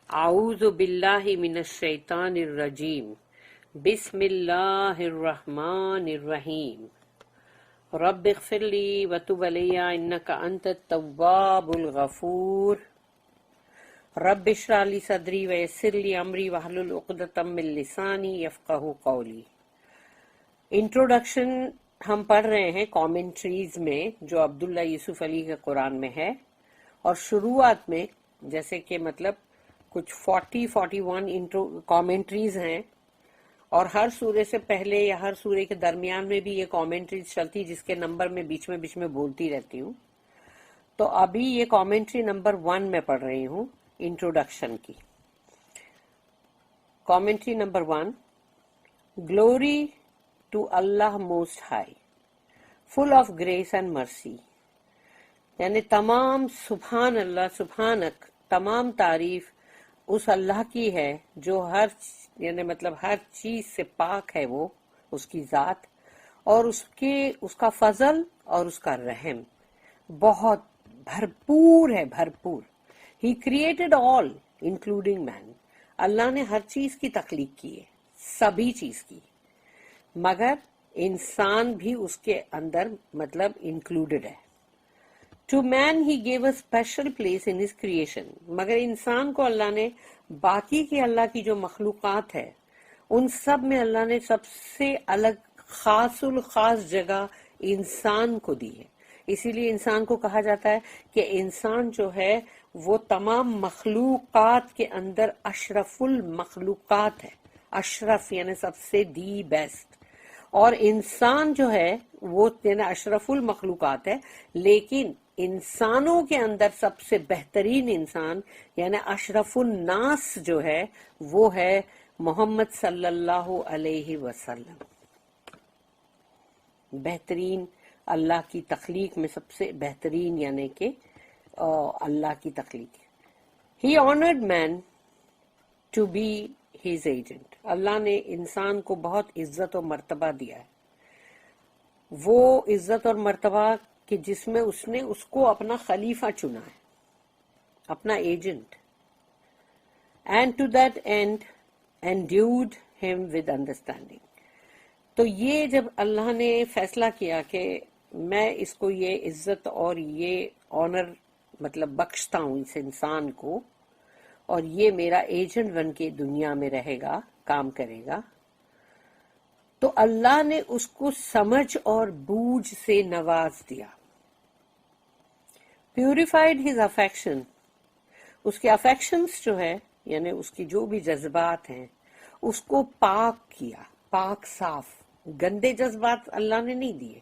اعوذ باللہ من الشیطان الرجیم بسم اللہ الرحمن الرحیم رب اغفر لی وتب علی انک انت التواب الغفور رب اشرح لی صدری ویسر لی امری واحلل عقدۃ من لسانی یفقہوا قولی۔ انٹروڈکشن ہم پڑھ رہے ہیں کامنٹریز میں جو عبداللہ یوسف علی کے قرآن میں ہے، اور شروعات میں جیسے کہ مطلب کچھ 41 کامنٹریز ہیں، اور ہر سورے سے پہلے یا ہر سورے کے درمیان میں بھی یہ کامنٹریز چلتی جس کے نمبر میں بیچ میں بولتی رہتی ہوں۔ تو ابھی یہ کامنٹری نمبر 1 میں پڑھ رہی ہوں انٹروڈکشن کی۔ Commentary number 1، glory to Allah most high full of grace and mercy, یعنی تمام سبحان اللہ سبحانک، تمام تعریف اس اللہ کی ہے جو ہر چیز سے پاک ہے، وہ اس کی ذات، اور اس کا فضل اور اس کا رحم بہت بھرپور ہے، بھرپور۔ ہی کریٹڈ آل انکلوڈنگ مین، اللہ نے ہر چیز کی تخلیق کی ہے، سبھی چیز کی، مگر انسان بھی اس کے اندر انکلوڈڈ ہے۔ To man he gave a special place in his creation، مگر انسان کو اللہ نے باقی کی اللہ کی جو مخلوقات ہے ان سب میں اللہ نے سب سے الگ خاص الخاص جگہ انسان کو دی ہے۔ اسی لیے انسان کو کہا جاتا ہے کہ انسان جو ہے وہ تمام مخلوقات کے اندر اشرف المخلوقات ہے، اشرف یعنی سب سے دی بیسٹ، اور انسان جو ہے وہ اشرف المخلوقات ہے، لیکن انسانوں کے اندر سب سے بہترین انسان یعنی اشرف الناس جو ہے وہ ہے محمد صلی اللہ علیہ وسلم۔ بہترین اللہ کی تخلیق میں سب سے بہترین یعنی کہ اللہ کی تخلیق۔ ہی honoured man to be his agent, اللہ نے انسان کو بہت عزت و مرتبہ دیا ہے، وہ عزت اور مرتبہ کہ جس میں اس نے اس کو اپنا خلیفہ چنا ہے، اپنا agent. And to that end endowed him with understanding, تو یہ جب اللہ نے فیصلہ کیا کہ میں اس کو یہ عزت اور یہ آنر بخشتا ہوں اس انسان کو، اور یہ میرا ایجنٹ بن کے دنیا میں رہے گا، کام کرے گا، تو اللہ نے اس کو سمجھ اور بوجھ سے نواز دیا۔ پیوریفائڈ ہز افیکشن، اس کے افیکشنز جو ہے یعنی اس کی جو بھی جذبات ہیں اس کو پاک کیا، پاک صاف۔ گندے جذبات اللہ نے نہیں دیے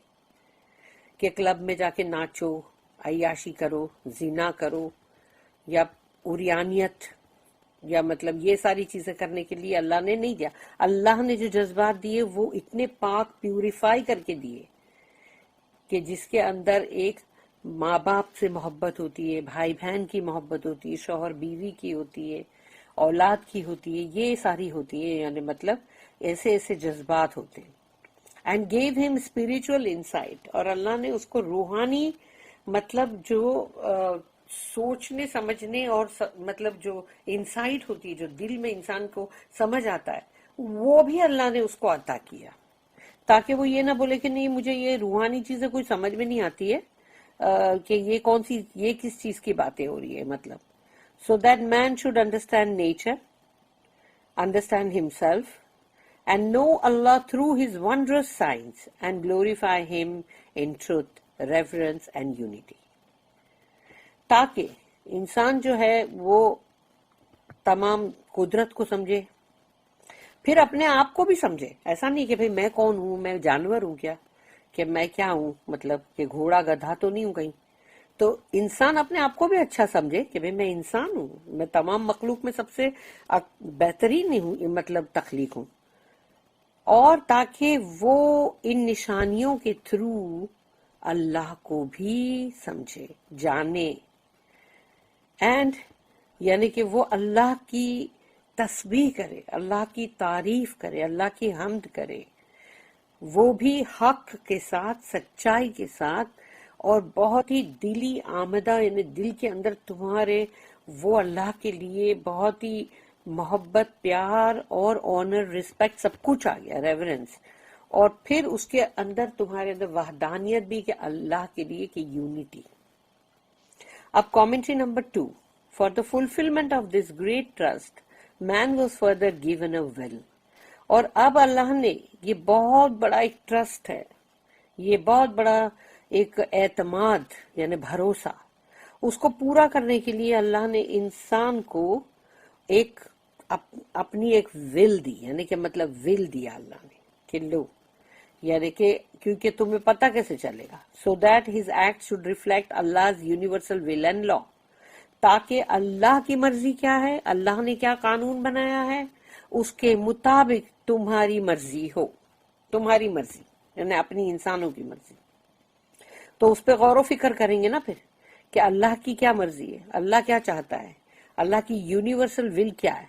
کہ کلب میں جا کے ناچو، عیاشی کرو، زنا کرو، یا عریانیت، یا یہ ساری چیزیں کرنے کے لیے اللہ نے نہیں دیا۔ اللہ نے جو جذبات دیے وہ اتنے پاک پیوریفائی کر کے دیے کہ جس کے اندر ایک ماں باپ سے محبت ہوتی ہے، بھائی بہن کی محبت ہوتی ہے، شوہر بیوی کی ہوتی ہے، اولاد کی ہوتی ہے، یہ ساری ہوتی ہے، یعنی ایسے ایسے جذبات ہوتے ہیں۔ اینڈ گیو ہم اسپریچول انسائٹ، اور اللہ نے اس کو روحانی جو سوچنے سمجھنے اور جو انسائٹ ہوتی ہے، جو دل میں انسان کو سمجھ آتا ہے، وہ بھی اللہ نے اس کو عطا کیا، تاکہ وہ یہ نہ بولے کہ نہیں مجھے یہ روحانی چیزیں کوئی سمجھ میں نہیں آتی ہے، کہ یہ کس چیز کی باتیں ہو رہی ہے۔ So that man should understand nature, understand himself, and know Allah through his wondrous science, and glorify him in truth, reverence and unity, تاکہ انسان جو ہے وہ تمام قدرت کو سمجھے، پھر اپنے آپ کو بھی سمجھے۔ ایسا نہیں کہ میں کون ہوں، میں جانور ہوں کیا، کہ میں کیا ہوں، کہ گھوڑا گدھا تو نہیں ہوں کہیں۔ تو انسان اپنے آپ کو بھی اچھا سمجھے کہ میں انسان ہوں، میں تمام مخلوق میں سب سے بہترین ہوں، تخلیق ہوں، اور تاکہ وہ ان نشانیوں کے تھرو اللہ کو بھی سمجھے، جانے، اینڈ یعنی کہ وہ اللہ کی تسبیح کرے، اللہ کی تعریف کرے، اللہ کی حمد کرے، وہ بھی حق کے ساتھ، سچائی کے ساتھ، اور بہت ہی دلی آمدہ، یعنی دل کے اندر تمہارے وہ اللہ کے لیے بہت ہی محبت، پیار اور آنر، رسپیکٹ سب کچھ آ گیا، ریورنس. اور پھر اس کے اندر تمہارے اندر وحدانیت بھی کہ اللہ کے لیے کہ یونٹی. اب commentary number 2. For the fulfilment of this great trust man was further given a will. اور اب اللہ نے، یہ بہت بڑا ایک ٹرسٹ ہے، یہ بہت بڑا ایک اعتماد یعنی بھروسہ، اس کو پورا کرنے کے لیے اللہ نے انسان کو ایک اپنی ایک ول دی، یعنی کہ مطلب ول دیا اللہ نے کہ لو، یعنی کہ کیونکہ تمہیں پتہ کیسے چلے گا، so that his act should reflect اللہ یونیورسل ول اینڈ لا، تاکہ اللہ کی مرضی کیا ہے، اللہ نے کیا قانون بنایا ہے، اس کے مطابق تمہاری مرضی ہو، تمہاری مرضی یعنی اپنی انسانوں کی مرضی. تو اس پہ غور و فکر کریں گے نا پھر کہ اللہ کی کیا مرضی ہے، اللہ کیا چاہتا ہے، اللہ کی یونیورسل ول کیا ہے.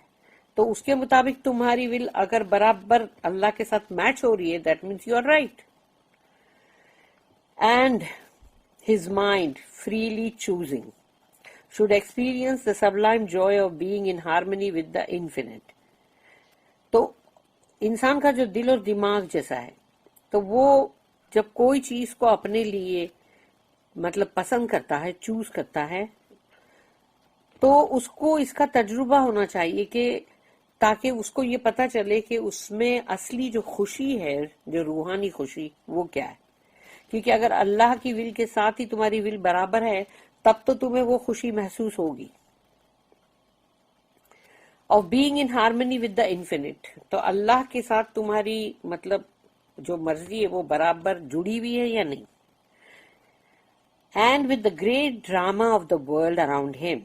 تو اس کے مطابق تمہاری ول اگر برابر اللہ کے ساتھ میچ ہو رہی ہے، that means you are right. And his mind freely choosing should experience the sublime joy of being in harmony with the infinite. تو انسان کا جو دل اور دماغ جیسا ہے، تو وہ جب کوئی چیز کو اپنے لیے مطلب پسند کرتا ہے، چوز کرتا ہے، تو اس کو اس کا تجربہ ہونا چاہیے کہ تاکہ اس کو یہ پتا چلے کہ اس میں اصلی جو خوشی ہے، جو روحانی خوشی، وہ کیا ہے. کیونکہ اگر اللہ کی ول کے ساتھ ہی تمہاری ول برابر ہے، تب تو تمہیں وہ خوشی محسوس ہوگی. Of being in harmony with the infinite, تو اللہ کے ساتھ تمہاری مطلب جو مرضی ہے وہ برابر جڑی ہوئی ہے یا نہیں. And with the great drama of the world around him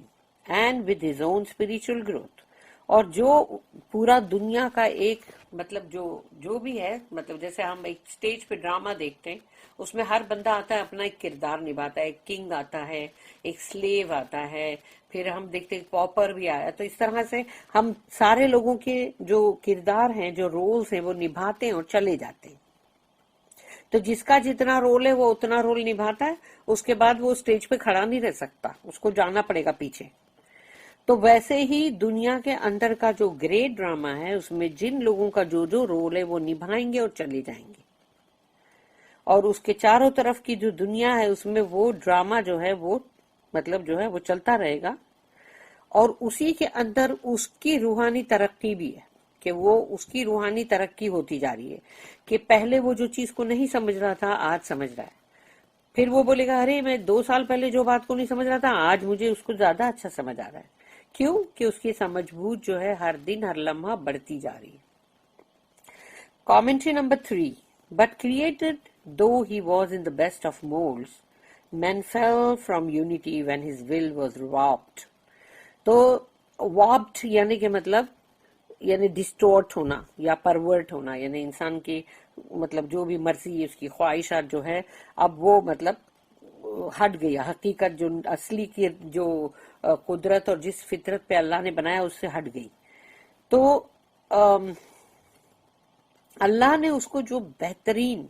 and with his own spiritual growth. اور جو پورا دنیا کا ایک مطلب جو بھی ہے، مطلب جیسے ہم ایک سٹیج پہ ڈراما دیکھتے ہیں، اس میں ہر بندہ آتا ہے، اپنا ایک کردار نبھاتا ہے، ایک کنگ آتا ہے، ایک سلیو آتا ہے، پھر ہم دیکھتے ہیں پاپر بھی آیا. تو اس طرح سے ہم سارے لوگوں کے جو کردار ہیں، جو رولز ہیں، وہ نبھاتے ہیں اور چلے جاتے ہیں. تو جس کا جتنا رول ہے وہ اتنا رول نبھاتا ہے، اس کے بعد وہ اسٹیج پہ کھڑا نہیں رہ سکتا، اس کو جانا پڑے گا پیچھے. تو ویسے ہی دنیا کے اندر کا جو گریٹ ڈراما ہے، اس میں جن لوگوں کا جو رول ہے وہ نبھائیں گے اور چلے جائیں گے. اور اس کے چاروں طرف کی جو دنیا ہے، اس میں وہ ڈراما جو ہے وہ مطلب جو ہے وہ چلتا رہے گا. اور اسی کے اندر اس کی روحانی ترقی بھی ہے کہ وہ اس کی روحانی ترقی ہوتی جا رہی ہے کہ پہلے وہ جو چیز کو نہیں سمجھ رہا تھا آج سمجھ رہا ہے. پھر وہ بولے گا ارے میں 2 سال پہلے جو بات کو نہیں سمجھ رہا تھا آج مجھے اس کو زیادہ اچھا سمجھ آ رہا ہے. کیوں کہ اس کی سمجھ بوجھ جو ہے ہر دن ہر لمحہ بڑھتی جا رہی ہے. Commentary number 3. But created though he was in the best of molds, man fell from unity when his will was warped. تو warped یعنی کہ مطلب یعنی ڈسٹورٹ ہونا یا پرورٹ ہونا، یعنی انسان کی مطلب جو بھی مرضی اس کی خواہشات جو ہے اب وہ مطلب ہٹ گئی، حقیقت جو اصلی کی جو قدرت اور جس فطرت پہ اللہ نے بنایا اس سے ہٹ گئی. تو اللہ نے اس کو جو بہترین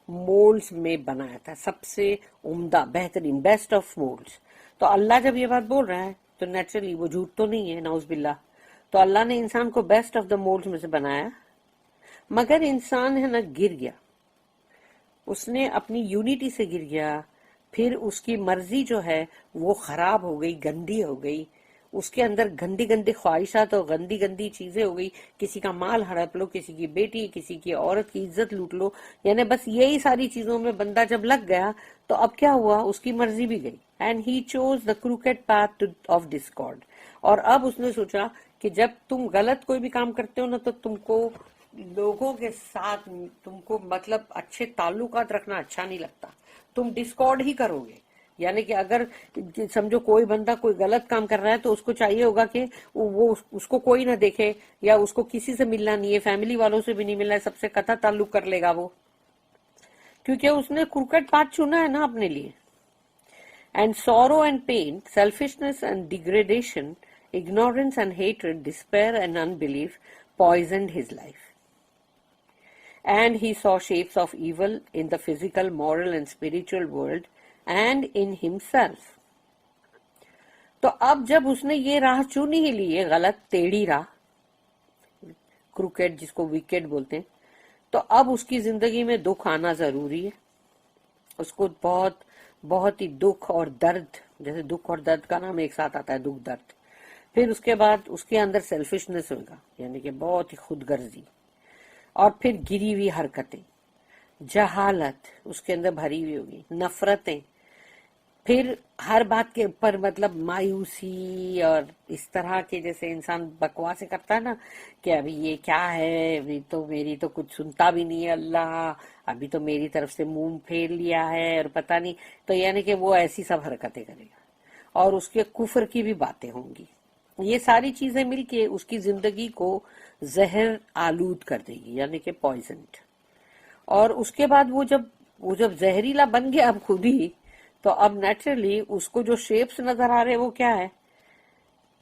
مولڈز میں بنایا تھا، سب سے عمدہ بہترین بیسٹ آف مولڈز. تو اللہ جب یہ بات بول رہا ہے تو نیچرلی وہ جھوٹ تو نہیں ہے، نعوذ باللہ. تو اللہ نے انسان کو بیسٹ آف دا مولڈز میں سے بنایا، مگر انسان ہے نا گر گیا، اس نے اپنی یونٹی سے گر گیا. پھر اس کی مرضی جو ہے وہ خراب ہو گئی، گندی ہو گئی، اس کے اندر گندی گندی خواہشات اور گندی گندی چیزیں ہو گئی. کسی کا مال ہڑپ لو، کسی کی بیٹی، کسی کی عورت کی عزت لوٹ لو، یعنی بس یہی ساری چیزوں میں بندہ جب لگ گیا تو اب کیا ہوا، اس کی مرضی بھی گئی. And he choose the crooked path of discord. اور اب اس نے سوچا کہ جب تم غلط کوئی بھی کام کرتے ہو نا تو تم کو لوگوں کے ساتھ تم کو مطلب اچھے تعلقات رکھنا اچھا نہیں لگتا، تم ڈسکارڈ ہی کرو گے. یعنی کہ اگر سمجھو کوئی بندہ کوئی غلط کام کر رہا ہے تو اس کو چاہیے ہوگا کہ وہ اس کو کوئی نہ دیکھے، یا اس کو کسی سے ملنا نہیں ہے، فیملی والوں سے بھی نہیں ملنا ہے، سب سے قطع تعلق کر لے گا وہ، کیونکہ اس نے کرکٹ پاتھ چنا ہے نا اپنے لیے. And sorrow and pain, selfishness and degradation, ignorance and hatred, despair and unbelief poisoned his life. And he saw shapes of evil in the physical, moral and spiritual world and in himself. تو اب جب اس نے یہ راہ چن ہی لی ہے، غلط ٹیڑھی راہ، کروکیڈ جس کو وکٹ بولتے ہیں، تو اب اس کی زندگی میں دکھ آنا ضروری ہے. اس کو بہت بہت ہی دکھ اور درد، جیسے دکھ اور درد کا نام ایک ساتھ آتا ہے، دکھ درد. پھر اس کے بعد اس کے اندر سیلفشنس ہوگا، یعنی کہ بہت ہی خود غرضی، اور پھر گری ہوئی حرکتیں، جہالت اس کے اندر بھری ہوئی ہوگی، نفرتیں، پھر ہر بات کے اوپر مطلب مایوسی، اور اس طرح کے جیسے انسان بکواسے کرتا ہے نا کہ ابھی یہ کیا ہے، ابھی تو میری تو کچھ سنتا بھی نہیں ہے اللہ، ابھی تو میری طرف سے منہ پھیر لیا ہے اور پتہ نہیں. تو یعنی کہ وہ ایسی سب حرکتیں کرے گا، اور اس کے کفر کی بھی باتیں ہوں گی. یہ ساری چیزیں مل کے اس کی زندگی کو زہر آلود کر دے گی، یعنی کہ پوائزنڈ. اور اس کے بعد وہ جب زہریلا بن گیا اب خود ہی، تو اب نیچرلی اس کو جو شیپس نظر آ رہے وہ کیا ہے؟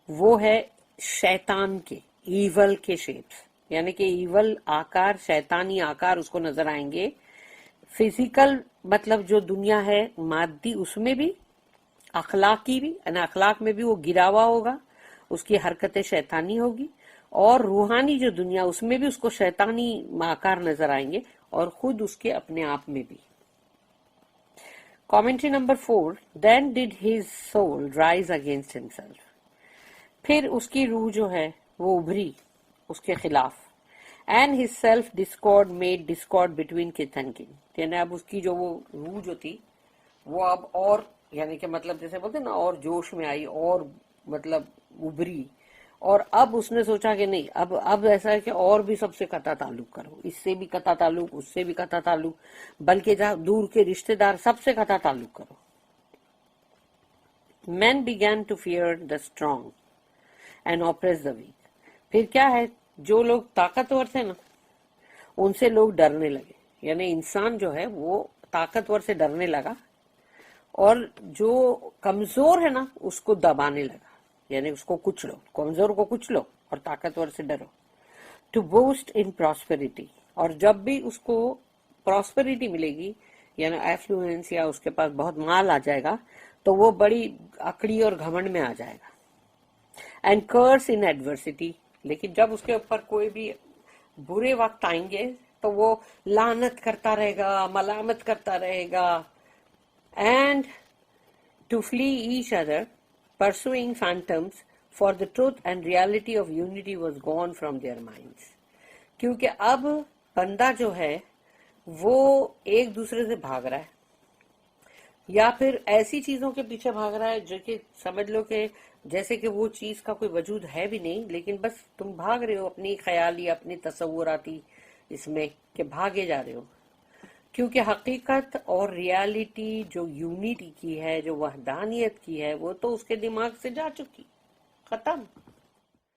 وہ ہے شیطان کے، ایول کے شیپس، یعنی کہ ایول آکار، شیطانی آکار اس کو نظر آئیں گے. فزیکل مطلب جو دنیا ہے مادی، اس میں بھی، اخلاقی بھی، یعنی اخلاق میں بھی وہ گرا ہوا ہوگا، اس کی حرکتیں شیطانی ہوگی. اور روحانی جو دنیا، اس میں بھی اس کو شیطانی آکار نظر آئیں گے، اور خود اس کے اپنے آپ میں بھی. Commentary number 4. Then did his soul rise against himself. پھر اس کی روح جو ہے وہ ابھری اس کے خلاف. And his self discord made discord between kith and kin. یعنی اب اس کی جو وہ روح جو تھی وہ اب اور، یعنی کہ مطلب جیسے بولتے ہیں نا، اور جوش میں آئی، اور مطلب ابھری. اور اب اس نے سوچا کہ نہیں، اب ایسا ہے کہ اور بھی سب سے قطع تعلق کرو، اس سے بھی قطع تعلق، اس سے بھی قطع تعلق، بلکہ جہاں دور کے رشتہ دار سب سے قطع تعلق کرو. Men began to fear the strong and oppress the weak. پھر کیا ہے، جو لوگ طاقتور تھے نا ان سے لوگ ڈرنے لگے، یعنی انسان جو ہے وہ طاقتور سے ڈرنے لگا، اور جو کمزور ہے نا اس کو دبانے لگا، یعنی اس کو کچلو، کمزور کو کچلو اور طاقتور سے ڈرو. ٹو بوسٹ ان پراسپیرٹی، اور جب بھی اس کو پراسپیرٹی ملے گی، یعنی ایفلوئنس، یا اس کے پاس بہت مال آ جائے گا، تو وہ بڑی اکڑی اور گھمنڈ میں آ جائے گا. اینڈ کرس ان ایڈورسٹی، لیکن جب اس کے اوپر کوئی بھی برے وقت آئیں گے تو وہ لعنت کرتا رہے گا، ملامت کرتا رہے گا. And to flee each other, pursuing phantoms, for the truth and reality of unity was gone from their minds. کیونکہ اب بندہ جو ہے وہ ایک دوسرے سے بھاگ رہا ہے، یا پھر ایسی چیزوں کے پیچھے بھاگ رہا ہے جو کہ سمجھ لو کہ جیسے کہ وہ چیز کا کوئی وجود ہے بھی نہیں، لیکن بس تم بھاگ رہے ہو اپنی خیالی، اپنی تصوراتی اس میں کہ بھاگے جا رہے ہو. کیونکہ حقیقت اور ریالٹی جو یونٹی کی ہے، جو وحدانیت کی ہے، وہ تو اس کے دماغ سے جا چکی، ختم.